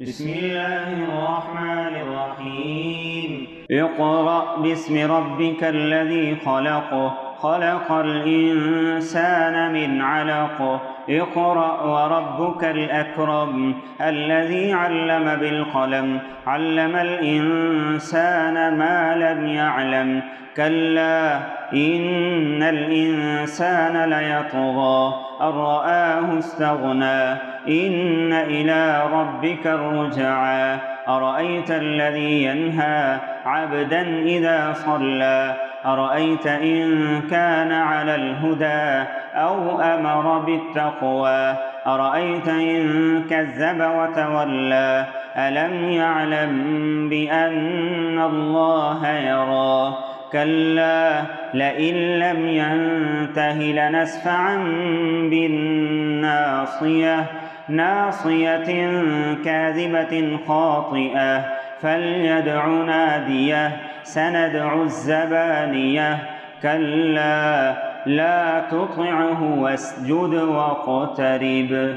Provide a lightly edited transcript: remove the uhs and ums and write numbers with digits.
بسم الله الرحمن الرحيم اقرأ باسم ربك الذي خلق خلق الإنسان من علق اقرأ وربك الأكرم الذي علم بالقلم علم الإنسان ما لم يعلم كلا إن الإنسان ليطغى أن رآه استغنى إن إلى ربك الرجعى أرأيت الذي ينهى عبدا إذا صلى أرأيت إن كان على الهدى أو أمر بالتقوى أرأيت إن كذب وتولى ألم يعلم بأن الله يرى كلا لئن لم ينته لنسفعا بالناصية ناصية كاذبة خاطئة فليدع ناديه سندع الزبانية كلا لا تطعه واسجد واقترب